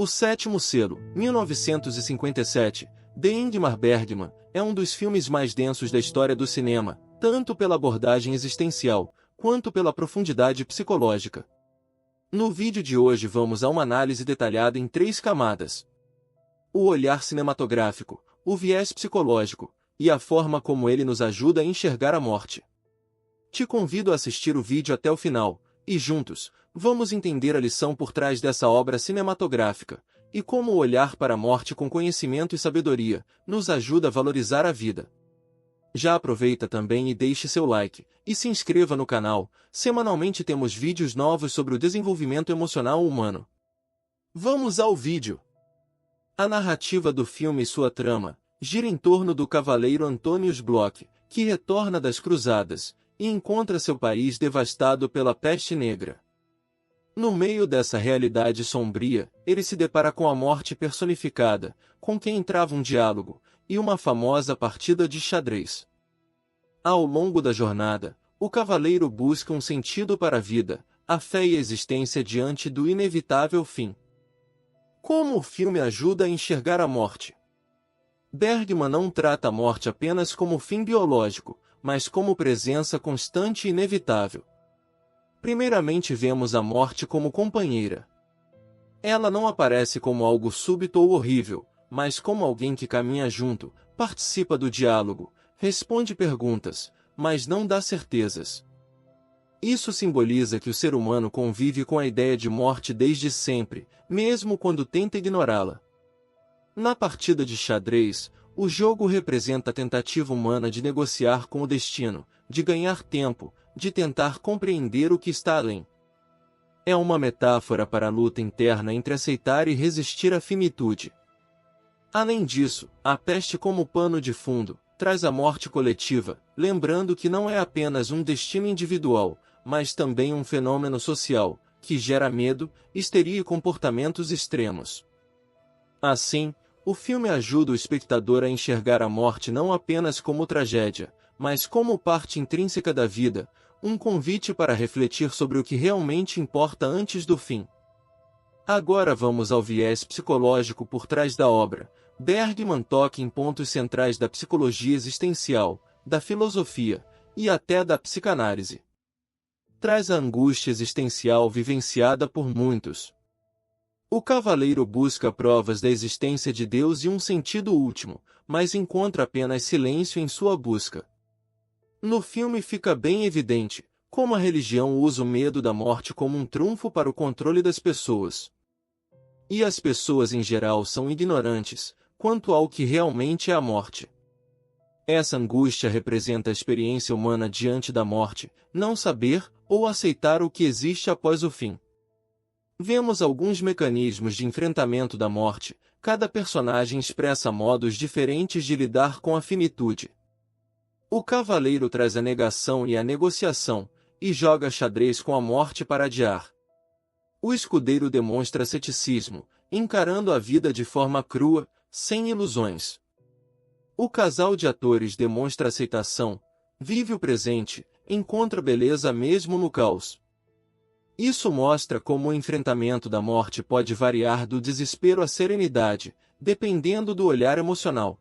O Sétimo Selo, 1957, de Ingmar Bergman, é um dos filmes mais densos da história do cinema, tanto pela abordagem existencial, quanto pela profundidade psicológica. No vídeo de hoje vamos a uma análise detalhada em 3 camadas: o olhar cinematográfico, o viés psicológico, e a forma como ele nos ajuda a enxergar a morte. Te convido a assistir o vídeo até o final, e juntos, vamos entender a lição por trás dessa obra cinematográfica, e como o olhar para a morte com conhecimento e sabedoria, nos ajuda a valorizar a vida. Já aproveita também e deixe seu like, e se inscreva no canal. Semanalmente temos vídeos novos sobre o desenvolvimento emocional humano. Vamos ao vídeo! A narrativa do filme e sua trama gira em torno do cavaleiro Antonius Bloch, que retorna das cruzadas e encontra seu país devastado pela peste negra. No meio dessa realidade sombria, ele se depara com a morte personificada, com quem trava um diálogo e uma famosa partida de xadrez. Ao longo da jornada, o cavaleiro busca um sentido para a vida, a fé e a existência diante do inevitável fim. Como o filme ajuda a enxergar a morte? Bergman não trata a morte apenas como fim biológico, mas como presença constante e inevitável. Primeiramente vemos a morte como companheira. Ela não aparece como algo súbito ou horrível, mas como alguém que caminha junto, participa do diálogo, responde perguntas, mas não dá certezas. Isso simboliza que o ser humano convive com a ideia de morte desde sempre, mesmo quando tenta ignorá-la. Na partida de xadrez, o jogo representa a tentativa humana de negociar com o destino, de ganhar tempo, de tentar compreender o que está além. É uma metáfora para a luta interna entre aceitar e resistir à finitude. Além disso, a peste como pano de fundo traz a morte coletiva, lembrando que não é apenas um destino individual, mas também um fenômeno social, que gera medo, histeria e comportamentos extremos. Assim, o filme ajuda o espectador a enxergar a morte não apenas como tragédia, mas como parte intrínseca da vida, um convite para refletir sobre o que realmente importa antes do fim. Agora vamos ao viés psicológico por trás da obra. Bergman toca em pontos centrais da psicologia existencial, da filosofia e até da psicanálise. Traz a angústia existencial vivenciada por muitos. O cavaleiro busca provas da existência de Deus e um sentido último, mas encontra apenas silêncio em sua busca. No filme fica bem evidente como a religião usa o medo da morte como um trunfo para o controle das pessoas. E as pessoas em geral são ignorantes quanto ao que realmente é a morte. Essa angústia representa a experiência humana diante da morte, não saber ou aceitar o que existe após o fim. Vemos alguns mecanismos de enfrentamento da morte, cada personagem expressa modos diferentes de lidar com a finitude. O cavaleiro traz a negação e a negociação, e joga xadrez com a morte para adiar. O escudeiro demonstra ceticismo, encarando a vida de forma crua, sem ilusões. O casal de atores demonstra aceitação, vive o presente, encontra beleza mesmo no caos. Isso mostra como o enfrentamento da morte pode variar do desespero à serenidade, dependendo do olhar emocional.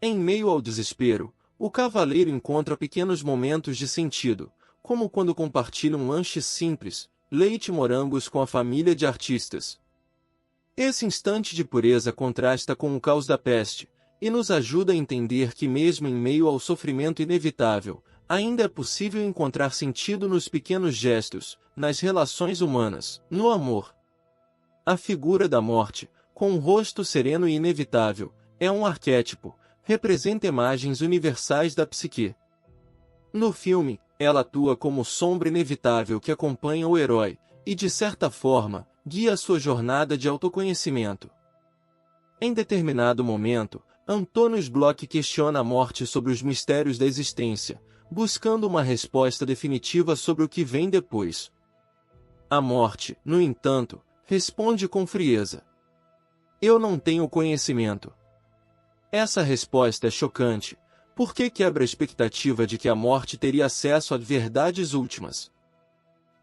Em meio ao desespero, o cavaleiro encontra pequenos momentos de sentido, como quando compartilha um lanche simples, leite e morangos com a família de artistas. Esse instante de pureza contrasta com o caos da peste, e nos ajuda a entender que mesmo em meio ao sofrimento inevitável, ainda é possível encontrar sentido nos pequenos gestos, nas relações humanas, no amor. A figura da morte, com um rosto sereno e inevitável, é um arquétipo, representa imagens universais da psique. No filme, ela atua como sombra inevitável que acompanha o herói, e de certa forma, guia a sua jornada de autoconhecimento. Em determinado momento, Antonius Bloch questiona a morte sobre os mistérios da existência, buscando uma resposta definitiva sobre o que vem depois. A morte, no entanto, responde com frieza: "Eu não tenho conhecimento." Essa resposta é chocante, porque quebra a expectativa de que a morte teria acesso a verdades últimas.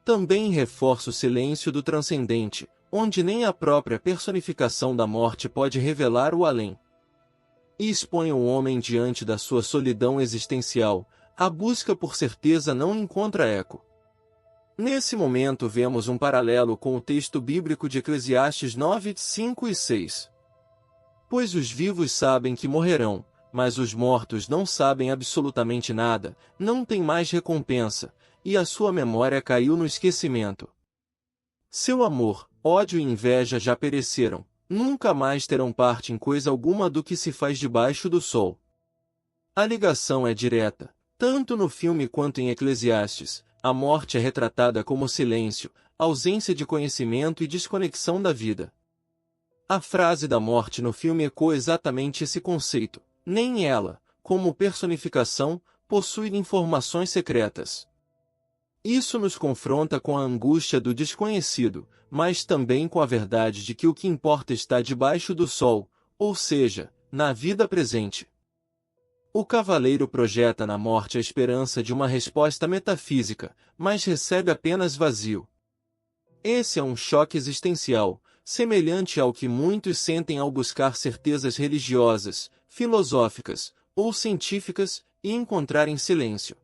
Também reforça o silêncio do transcendente, onde nem a própria personificação da morte pode revelar o além. E expõe o homem diante da sua solidão existencial, a busca por certeza não encontra eco. Nesse momento vemos um paralelo com o texto bíblico de Eclesiastes 9, 5 e 6. Pois os vivos sabem que morrerão, mas os mortos não sabem absolutamente nada, não têm mais recompensa, e a sua memória caiu no esquecimento. Seu amor, ódio e inveja já pereceram, nunca mais terão parte em coisa alguma do que se faz debaixo do sol. A ligação é direta, tanto no filme quanto em Eclesiastes. A morte é retratada como silêncio, ausência de conhecimento e desconexão da vida. A frase da morte no filme ecoa exatamente esse conceito. Nem ela, como personificação, possui informações secretas. Isso nos confronta com a angústia do desconhecido, mas também com a verdade de que o que importa está debaixo do sol, ou seja, na vida presente. O cavaleiro projeta na morte a esperança de uma resposta metafísica, mas recebe apenas vazio. Esse é um choque existencial, semelhante ao que muitos sentem ao buscar certezas religiosas, filosóficas ou científicas e encontrarem silêncio.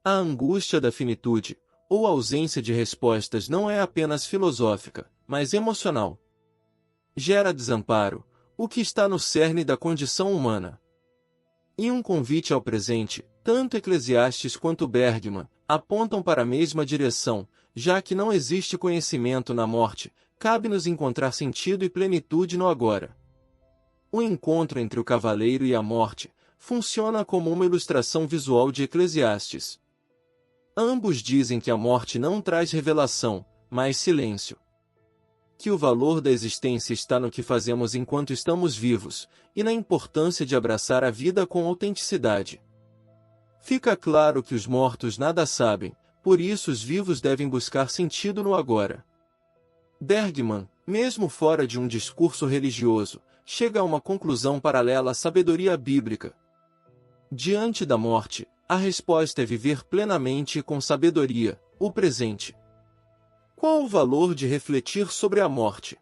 A angústia da finitude, ou ausência de respostas, não é apenas filosófica, mas emocional. Gera desamparo, o que está no cerne da condição humana. E um convite ao presente, tanto Eclesiastes quanto Bergman, apontam para a mesma direção, já que não existe conhecimento na morte, cabe-nos encontrar sentido e plenitude no agora. O encontro entre o cavaleiro e a morte funciona como uma ilustração visual de Eclesiastes. Ambos dizem que a morte não traz revelação, mas silêncio. Que o valor da existência está no que fazemos enquanto estamos vivos, e na importância de abraçar a vida com autenticidade. Fica claro que os mortos nada sabem, por isso os vivos devem buscar sentido no agora. Bergman, mesmo fora de um discurso religioso, chega a uma conclusão paralela à sabedoria bíblica. Diante da morte, a resposta é viver plenamente e com sabedoria, o presente. Qual o valor de refletir sobre a morte?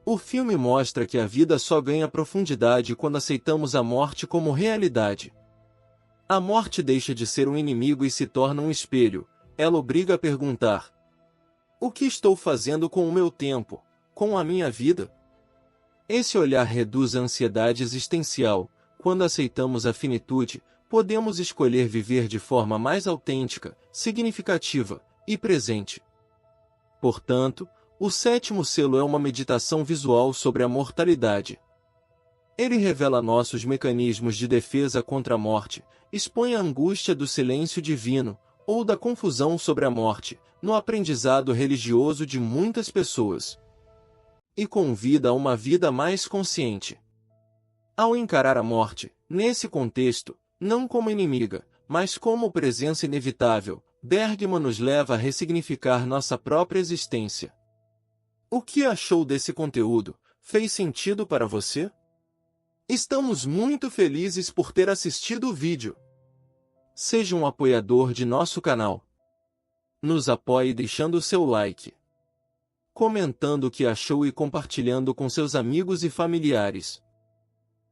O filme mostra que a vida só ganha profundidade quando aceitamos a morte como realidade. A morte deixa de ser um inimigo e se torna um espelho. Ela obriga a perguntar: o que estou fazendo com o meu tempo, com a minha vida? Esse olhar reduz a ansiedade existencial. Quando aceitamos a finitude, podemos escolher viver de forma mais autêntica, significativa e presente. Portanto, o sétimo selo é uma meditação visual sobre a mortalidade. Ele revela nossos mecanismos de defesa contra a morte, expõe a angústia do silêncio divino, ou da confusão sobre a morte, no aprendizado religioso de muitas pessoas. E convida a uma vida mais consciente. Ao encarar a morte, nesse contexto, não como inimiga, mas como presença inevitável, Bergman nos leva a ressignificar nossa própria existência. O que achou desse conteúdo? Fez sentido para você? Estamos muito felizes por ter assistido o vídeo. Seja um apoiador de nosso canal. Nos apoie deixando o seu like, comentando o que achou e compartilhando com seus amigos e familiares.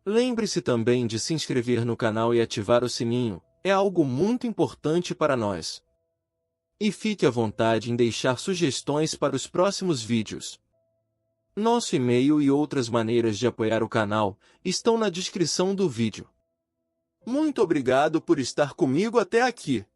Lembre-se também de se inscrever no canal e ativar o sininho, é algo muito importante para nós. E fique à vontade em deixar sugestões para os próximos vídeos. Nosso e-mail e outras maneiras de apoiar o canal estão na descrição do vídeo. Muito obrigado por estar comigo até aqui.